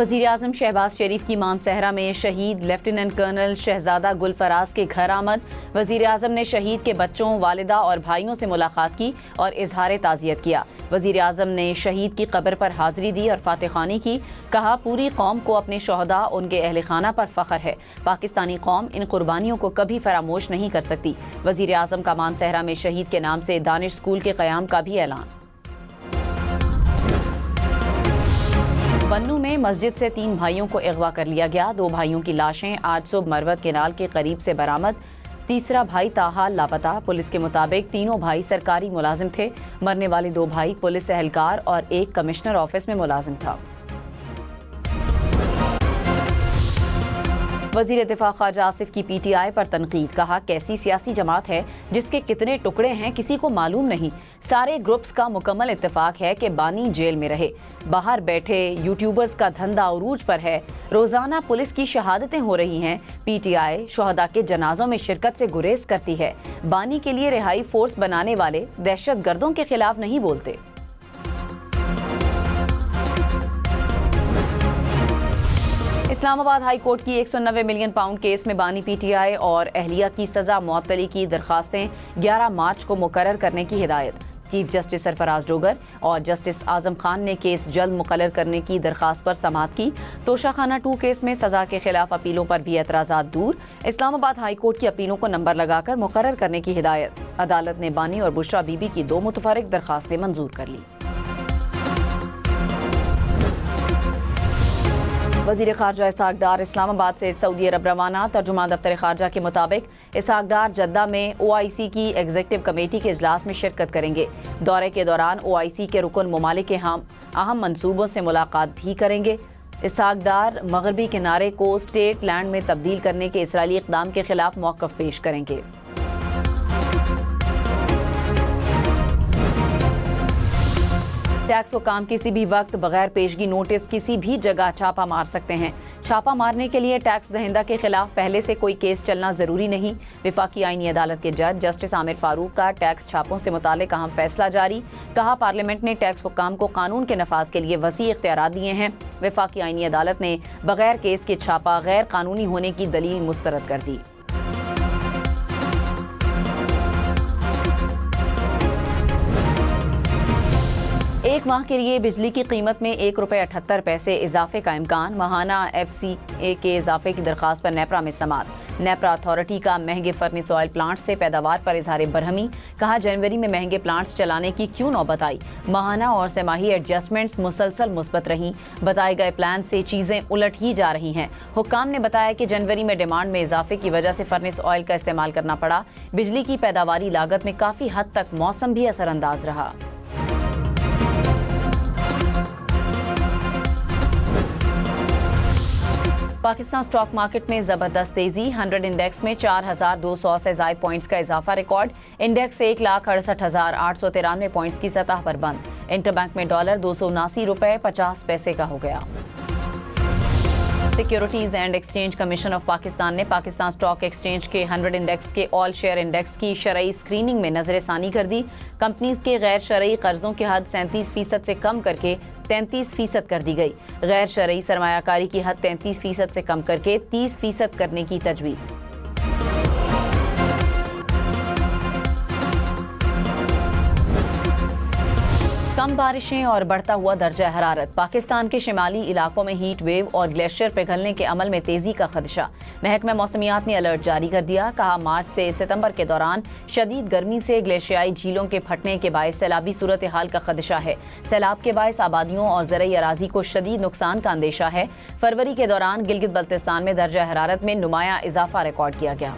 वज़ीर-ए-आज़म शहबाज शरीफ की मानसहरा में शहीद लेफ्टिनेंट कर्नल शहजादा गुल फराज के घर आमद। वज़ीर-ए-आज़म ने शहीद के बच्चों, वालिदा और भाइयों से मुलाकात की और इजहार ताज़ियत किया। वज़ीर-ए-आज़म ने शहीद की कब्र पर हाज़िरी दी और फातिह ख़्वानी की। कहा, पूरी कौम को अपने शोहदा, उनके अहल खाना पर फ़ख्र है। पाकिस्तानी कौम इन कुर्बानियों को कभी फरामोश नहीं कर सकती। वज़ीर-ए-आज़म का मानसहरा में शहीद के नाम से दानिश स्कूल के क़याम का भी ऐलान। बन्नू में मस्जिद से 3 भाइयों को अगवा कर लिया गया। 2 भाइयों की लाशें आज सुबह मरवत केनाल के करीब से बरामद। तीसरा भाई ताहाल लापता। पुलिस के मुताबिक तीनों भाई सरकारी मुलाजिम थे। मरने वाले 2 भाई पुलिस एहलकार और एक कमिश्नर ऑफिस में मुलाजिम था। वज़ीर दिफा ख्वाजा आसिफ की PTI पर तनकीद। कहा, कैसी सियासी जमात है जिसके कितने टुकड़े हैं किसी को मालूम नहीं। सारे ग्रुप्स का मुकम्मल इत्तेफाक है कि बानी जेल में रहे। बाहर बैठे यूट्यूबर्स का धंधा उरूज पर है। रोज़ाना पुलिस की शहादतें हो रही हैं। PTI शोहदा के जनाजों में शिरकत से गुरेज करती है। बानी के लिए रिहाई फोर्स बनाने वाले दहशत गर्दों के खिलाफ नहीं बोलते। इस्लामाबाद हाई कोर्ट की 190 मिलियन पाउंड केस में बानी PTI और अहलिया की सजा मुअत्तली की दरखास्तें 11 मार्च को मुकर्रर करने की हिदायत। चीफ जस्टिस सरफराज डोगर और जस्टिस आजम खान ने केस जल्द मुकर्रर करने की दरखास्त पर समाअत की। तोशाखाना 2 केस में सजा के खिलाफ अपीलों पर भी एतराज़ात दूर। इस्लामाबाद हाई कोर्ट की अपीलों को नंबर लगाकर मुकर्रर करने की हिदायत। अदालत ने बानी और बुशरा बीबी की 2 मुतफर्रिक दरखास्तें मंजूर कर ली। वज़ीर ख़ारजा इसहाक डार इस्लामाबाद से सऊदी अरब रवाना। तर्जुमान दफ्तर ख़ारजा के मुताबिक इसहाक डार जद्दा में OIC की एग्जीक्यूटिव कमेटी के इजलास में शिरकत करेंगे। दौरे के दौरान OIC के रुकन ममालिक के अहम मनसूबों से मुलाकात भी करेंगे। इसहाक डार मगरबी किनारे को स्टेट लैंड में तब्दील करने के इसराइली इक़दाम के खिलाफ मौक़िफ़ पेश करेंगे। टैक्स हुकाम किसी भी वक्त बगैर पेशगी नोटिस किसी भी जगह छापा मार सकते हैं। छापा मारने के लिए टैक्स दहिंदा के खिलाफ पहले से कोई केस चलना जरूरी नहीं। वफाकी आईनी अदालत के जज जस्टिस आमिर फारूक का टैक्स छापों से मुतालिक अहम फैसला जारी। कहा, पार्लियामेंट ने टैक्स हुकाम को कानून के नफाज के लिए वसी इख्तियारात दिए हैं। वफाकी आईनी अदालत ने बगैर केस के छापा गैर कानूनी होने की दलील मुस्तरद कर दी। एक माह के लिए बिजली की कीमत में ₹1.78 इजाफे का इम्कान। माहाना FCA के इजाफे की दरखास्त पर नेपरा में समाअत। नेपरा अथॉरिटी का महंगे फर्नेस ऑयल प्लांट से पैदावार पर इजहार बरहमी। कहा, जनवरी में महंगे प्लांट्स चलाने की क्यों नौबत आई। माहाना और सेमाही एडजस्टमेंट्स मुसलसल मुस्बत रहीं। बताए गए प्लान से चीज़ें उलट ही जा रही हैं। हुक्काम ने बताया कि जनवरी में डिमांड में इजाफे की वजह से फर्नेस ऑयल का इस्तेमाल करना पड़ा। बिजली की पैदावारी लागत में काफ़ी हद तक मौसम भी असरअंदाज रहा। पाकिस्तान स्टॉक मार्केट में जबरदस्त तेजी। 100 इंडेक्स में 4200 से ज़ायद पॉइंट्स का इजाफा रिकॉर्ड। इंडेक्स 1,68,893 पॉइंट्स की सतह पर बंद। इंटरबैंक में डॉलर $279.50 का हो गया। Securities and exchange commission of Pakistan ने पाकिस्तान स्टॉक एक्सचेंज के 100 इंडेक्स के ऑल शेयर इंडेक्स की शरई स्क्रीनिंग में नजरसानी कर दी। कंपनीज के गैर शरई कर्जों की हद 37% से कम करके 33% कर दी गई। गैर शरई सरमायाकारी की हद 33% से कम करके 30% करने की तजवीज़। कम बारिशें और बढ़ता हुआ दर्जा हरारत। पाकिस्तान के शिमाली इलाकों में हीट वेव और ग्लेशियर पिघलने के अमल में तेजी का खदशा। महकमा मौसमियात ने अलर्ट जारी कर दिया। कहा, मार्च से सितंबर के दौरान शदीद गर्मी से ग्लेशियाई झीलों के फटने के बायस सैलाबी सूरत हाल का खदशा है। सैलाब के बायस आबादियों और ज़रई अराजी को शदीद नुकसान का अंदेशा है। फरवरी के दौरान गिलगित बल्तिस्तान में दर्जा हरारत में नुमाया इजाफा रिकॉर्ड किया गया।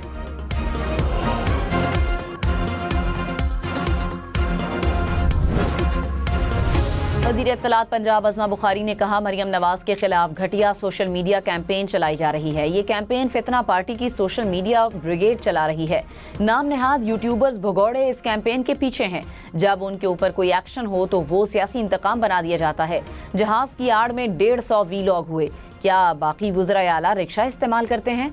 वज़ीर इत्तलात पंजाब अज़मा बुखारी ने कहा, मरियम नवाज के खिलाफ घटिया सोशल मीडिया कैंपेन चलाई जा रही है। ये कैंपेन फितना पार्टी की सोशल मीडिया ब्रिगेड चला रही है। नाम नेहाद यूट्यूबर्स भगौड़े इस कैंपेन के पीछे हैं। जब उनके ऊपर कोई एक्शन हो तो वो सियासी इंतकाम बना दिया जाता है। जहाज की आड़ में 150 वीलॉग हुए। क्या बाकी वुज़राए आला रिक्शा इस्तेमाल करते हैं?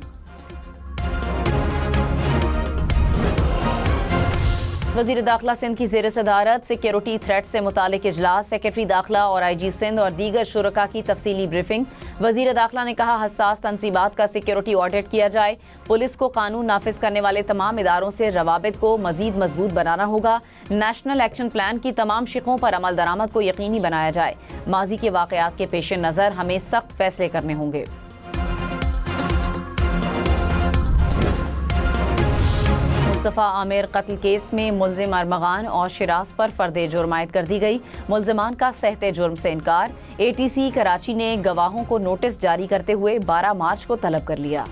वज़ीर दाखिला सिंध की ज़ेर सदारत सिक्योरिटी थ्रेट से मुतालिक इजलास, सेक्रेटरी दाखिला और IG सिंध और दीगर शुरका की तफसीली ब्रीफिंग। वज़ीर दाखिला ने कहा, हसास तनसीबात का सिक्योरिटी ऑडिट किया जाए। पुलिस को कानून नाफिज करने वाले तमाम इदारों से रवाबित को मजीद मजबूत बनाना होगा। नेशनल एक्शन प्लान की तमाम शिकों पर अमल दरामद को यकीनी बनाया जाए। माजी के वाक़यात के पेश नज़र हमें सख्त फैसले करने होंगे। मुस्तफ़ा आमिर कत्ल केस में मुल्जिम अरमगान और शिराज पर फर्द जुर्म आयद कर दी गई। मुल्जिमान का सहते जुर्म से इनकार। ATC कराची ने गवाहों को नोटिस जारी करते हुए 12 मार्च को तलब कर लिया।